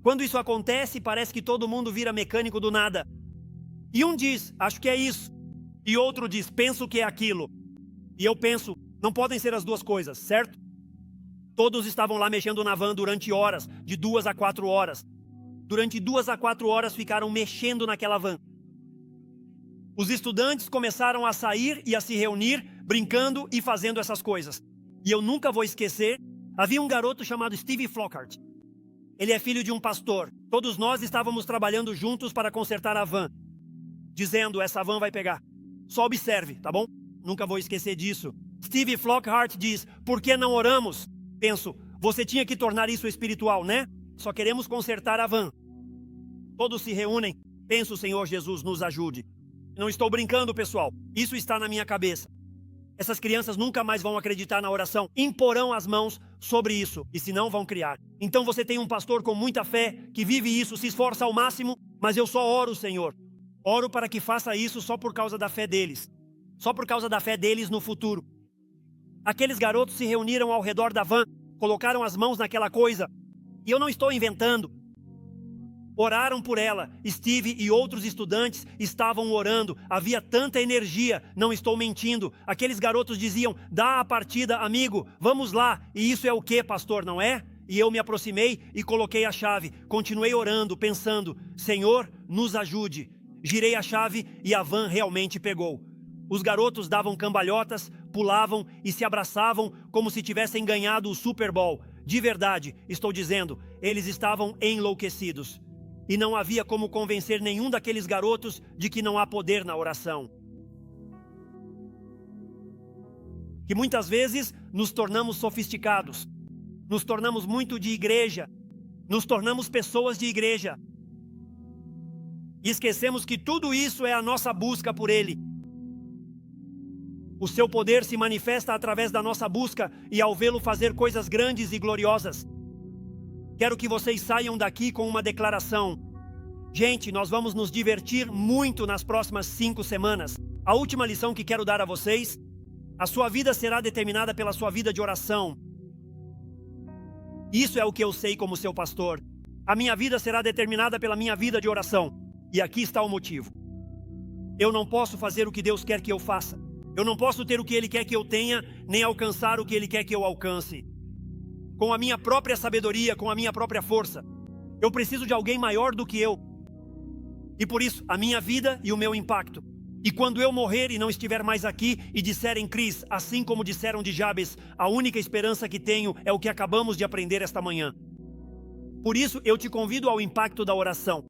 Quando isso acontece, parece que todo mundo vira mecânico do nada. E um diz: acho que é isso. E outro diz: penso que é aquilo. E eu penso: não podem ser as duas coisas, certo? Todos estavam lá mexendo na van durante horas, de 2 a 4 horas. Durante 2 a 4 horas ficaram mexendo naquela van. Os estudantes começaram a sair e a se reunir, brincando e fazendo essas coisas. E eu nunca vou esquecer, havia um garoto chamado Steve Flockhart. Ele é filho de um pastor. Todos nós estávamos trabalhando juntos para consertar a van, dizendo: essa van vai pegar. Só observe, tá bom? Nunca vou esquecer disso. Steve Flockhart diz: por que não oramos? Penso: você tinha que tornar isso espiritual, né? Só queremos consertar a van. Todos se reúnem. Penso: Senhor Jesus, nos ajude. Não estou brincando, pessoal. Isso está na minha cabeça. Essas crianças nunca mais vão acreditar na oração. Imporão as mãos sobre isso, e se não, vão criar. Então você tem um pastor com muita fé, que vive isso, se esforça ao máximo, mas eu só oro, Senhor. Oro para que faça isso só por causa da fé deles. Só por causa da fé deles no futuro. Aqueles garotos se reuniram ao redor da van, colocaram as mãos naquela coisa, e eu não estou inventando. Oraram por ela. Steve e outros estudantes estavam orando. Havia tanta energia, não estou mentindo. Aqueles garotos diziam: dá a partida, amigo, vamos lá. E isso é o que, pastor, não é? E eu me aproximei e coloquei a chave. Continuei orando, pensando: Senhor, nos ajude. Girei a chave e a van realmente pegou. Os garotos davam cambalhotas, pulavam e se abraçavam como se tivessem ganhado o Super Bowl. De verdade, estou dizendo, eles estavam enlouquecidos. E não havia como convencer nenhum daqueles garotos de que não há poder na oração. Que muitas vezes nos tornamos sofisticados, nos tornamos muito de igreja, nos tornamos pessoas de igreja. E esquecemos que tudo isso é a nossa busca por Ele. O seu poder se manifesta através da nossa busca e ao vê-lo fazer coisas grandes e gloriosas. Quero que vocês saiam daqui com uma declaração. Gente, nós vamos nos divertir muito nas próximas 5 semanas. A última lição que quero dar a vocês: a sua vida será determinada pela sua vida de oração. Isso é o que eu sei como seu pastor. A minha vida será determinada pela minha vida de oração. E aqui está o motivo. Eu não posso fazer o que Deus quer que eu faça. Eu não posso ter o que Ele quer que eu tenha, nem alcançar o que Ele quer que eu alcance. Com a minha própria sabedoria, com a minha própria força. Eu preciso de alguém maior do que eu. E por isso, a minha vida e o meu impacto. E quando eu morrer e não estiver mais aqui e disserem, Cris, assim como disseram de Jabes, a única esperança que tenho é o que acabamos de aprender esta manhã. Por isso, eu te convido ao impacto da oração.